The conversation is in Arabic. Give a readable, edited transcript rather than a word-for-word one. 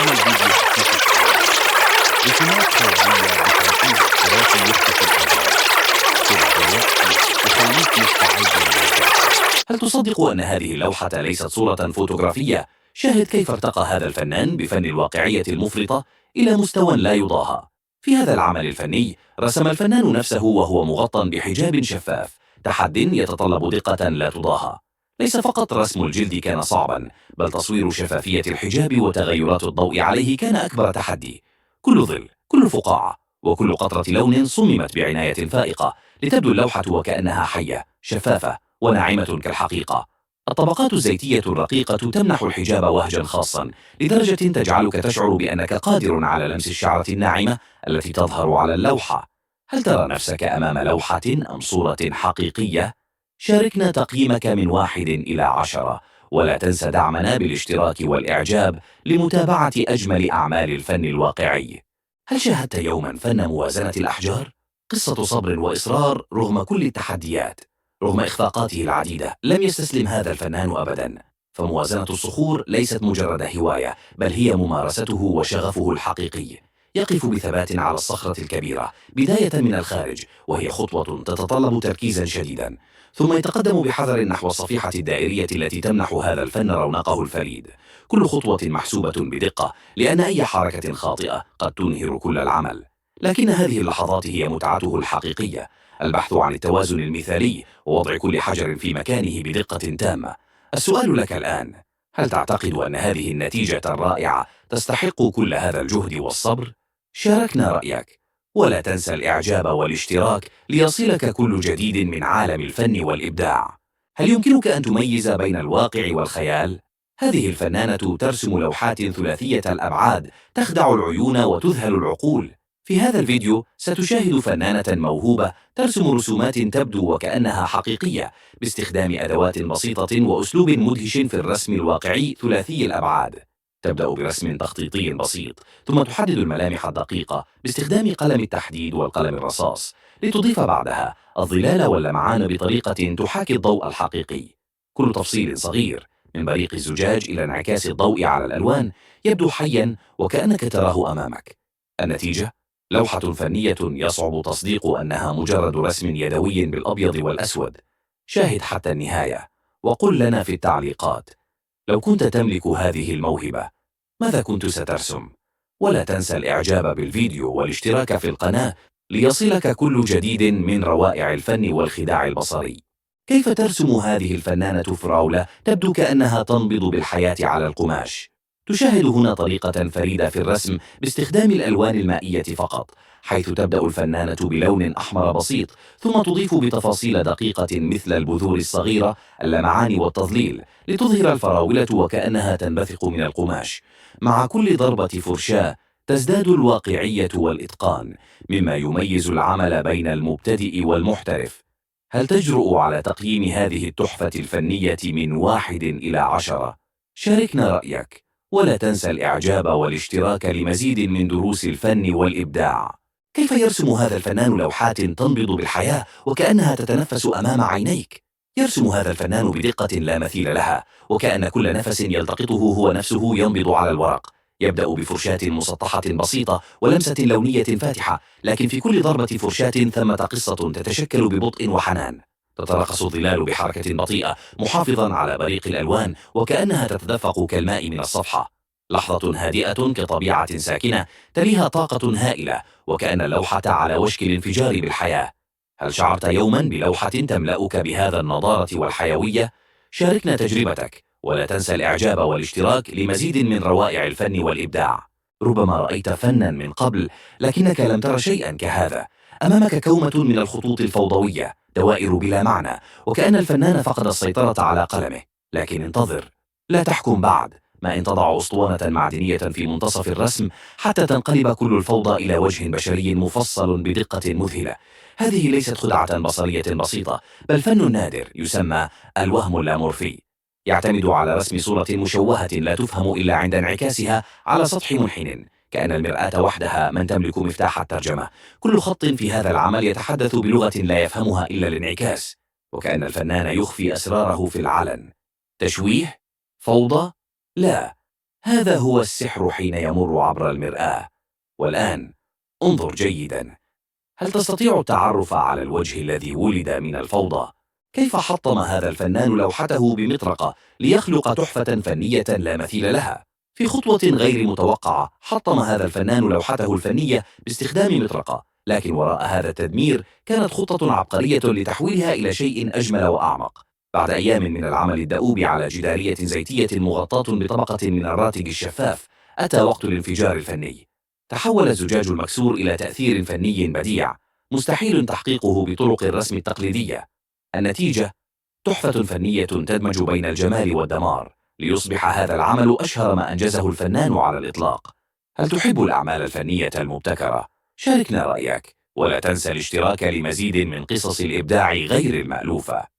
يعمل فيديو خفيف الصور، رسومات خيالية بتركيز احترافي يخطف الأنظار، في نفس الوقت يخليك مستعد للمشاهدة. هل تصدق أن هذه اللوحة ليست صورة فوتوغرافية؟ شاهد كيف ارتقى هذا الفنان بفن الواقعية المفرطة إلى مستوى لا يضاهى. في هذا العمل الفني رسم الفنان نفسه وهو مغطى بحجاب شفاف، تحد يتطلب دقة لا تضاهى. ليس فقط رسم الجلد كان صعبا، بل تصوير شفافية الحجاب وتغيرات الضوء عليه كان أكبر تحدي. كل ظل، كل فقاعة، وكل قطرة لون صممت بعناية فائقة لتبدو اللوحة وكأنها حية شفافة وناعمة كالحقيقة. الطبقات الزيتية الرقيقة تمنح الحجاب وهجا خاصا، لدرجة تجعلك تشعر بأنك قادر على لمس الشعرة الناعمة التي تظهر على اللوحة. هل ترى نفسك أمام لوحة أم صورة حقيقية؟ شاركنا تقييمك من 1 إلى 10، ولا تنسى دعمنا بالاشتراك والإعجاب لمتابعة أجمل أعمال الفن الواقعي. هل شاهدت يوما فن موازنة الأحجار؟ قصة صبر وإصرار رغم كل التحديات. رغم إخفاقاته العديدة لم يستسلم هذا الفنان أبدا، فموازنة الصخور ليست مجرد هواية، بل هي ممارسته وشغفه الحقيقي. يقف بثبات على الصخرة الكبيرة بداية من الخارج، وهي خطوة تتطلب تركيزا شديدا، ثم يتقدم بحذر نحو الصفيحة الدائرية التي تمنح هذا الفن رونقه الفريد. كل خطوة محسوبة بدقة، لأن أي حركة خاطئة قد تنهر كل العمل. لكن هذه اللحظات هي متعته الحقيقية، البحث عن التوازن المثالي ووضع كل حجر في مكانه بدقة تامة. السؤال لك الآن: هل تعتقد أن هذه النتيجة الرائعة تستحق كل هذا الجهد والصبر؟ شاركنا رأيك، ولا تنسى الإعجاب والاشتراك ليصلك كل جديد من عالم الفن والإبداع. هل يمكنك أن تميز بين الواقع والخيال؟ هذه الفنانة ترسم لوحات ثلاثية الأبعاد تخدع العيون وتذهل العقول. في هذا الفيديو ستشاهد فنانة موهوبة ترسم رسومات تبدو وكأنها حقيقية، باستخدام أدوات بسيطة وأسلوب مدهش في الرسم الواقعي ثلاثي الأبعاد. تبدأ برسم تخطيطي بسيط، ثم تحدد الملامح الدقيقة باستخدام قلم التحديد والقلم الرصاص، لتضيف بعدها الظلال واللمعان بطريقة تحاكي الضوء الحقيقي. كل تفصيل صغير، من بريق الزجاج إلى انعكاس الضوء على الألوان، يبدو حيا وكأنك تراه أمامك. النتيجة: لوحة فنية يصعب تصديق أنها مجرد رسم يدوي بالأبيض والأسود. شاهد حتى النهاية، وقل لنا في التعليقات: لو كنت تملك هذه الموهبة، ماذا كنت سترسم؟ ولا تنسى الإعجاب بالفيديو والاشتراك في القناة ليصلك كل جديد من روائع الفن والخداع البصري. كيف ترسم هذه الفنانة فراولة تبدو كأنها تنبض بالحياة على القماش؟ تشاهد هنا طريقة فريدة في الرسم باستخدام الألوان المائية فقط، حيث تبدأ الفنانة بلون أحمر بسيط، ثم تضيف بتفاصيل دقيقة مثل البذور الصغيرة، اللمعان والتظليل، لتظهر الفراولة وكأنها تنبثق من القماش. مع كل ضربة فرشاة تزداد الواقعية والإتقان، مما يميز العمل بين المبتدئ والمحترف. هل تجرؤ على تقييم هذه التحفة الفنية من 1 إلى 10؟ شاركنا رأيك، ولا تنسى الإعجاب والاشتراك لمزيد من دروس الفن والإبداع. كيف يرسم هذا الفنان لوحات تنبض بالحياة وكأنها تتنفس أمام عينيك؟ يرسم هذا الفنان بدقة لا مثيل لها، وكأن كل نفس يلتقطه هو نفسه ينبض على الورق. يبدأ بفرشاة مسطحة بسيطة ولمسة لونية فاتحة، لكن في كل ضربة فرشاة ثمة قصة تتشكل ببطء وحنان. تتراقص الظلال بحركة بطيئة، محافظا على بريق الألوان وكأنها تتدفق كالماء من الصفحة. لحظة هادئة كطبيعة ساكنة، تليها طاقة هائلة، وكأن اللوحة على وشك الانفجار بالحياة. هل شعرت يوما بلوحة تملأك بهذا النضارة والحيوية؟ شاركنا تجربتك، ولا تنسى الإعجاب والاشتراك لمزيد من روائع الفن والإبداع. ربما رأيت فنا من قبل، لكنك لم تر شيئا كهذا. أمامك كومة من الخطوط الفوضوية، دوائر بلا معنى، وكأن الفنان فقد السيطرة على قلمه. لكن انتظر، لا تحكم بعد. ما إن تضع أسطوانة معدنية في منتصف الرسم حتى تنقلب كل الفوضى إلى وجه بشري مفصل بدقة مذهلة. هذه ليست خدعة بصرية بسيطة، بل فن نادر يسمى الوهم اللامورفي. يعتمد على رسم صورة مشوهة لا تفهم إلا عند انعكاسها على سطح منحن، كأن المرآة وحدها من تملك مفتاح الترجمة. كل خط في هذا العمل يتحدث بلغة لا يفهمها إلا الانعكاس، وكأن الفنان يخفي أسراره في العلن. تشويه؟ فوضى؟ لا، هذا هو السحر حين يمر عبر المرآة. والآن انظر جيدا، هل تستطيع التعرف على الوجه الذي ولد من الفوضى؟ كيف حطم هذا الفنان لوحته بمطرقة ليخلق تحفة فنية لا مثيل لها؟ في خطوة غير متوقعة حطم هذا الفنان لوحته الفنية باستخدام مطرقة، لكن وراء هذا التدمير كانت خطة عبقرية لتحويلها إلى شيء أجمل وأعمق. بعد أيام من العمل الدؤوب على جدارية زيتية مغطاة بطبقة من الراتج الشفاف، أتى وقت الانفجار الفني. تحول الزجاج المكسور إلى تأثير فني بديع مستحيل تحقيقه بطرق الرسم التقليدية. النتيجة تحفة فنية تدمج بين الجمال والدمار، ليصبح هذا العمل أشهر ما أنجزه الفنان على الإطلاق. هل تحب الأعمال الفنية المبتكرة؟ شاركنا رأيك، ولا تنسى الاشتراك لمزيد من قصص الإبداع غير المألوفة.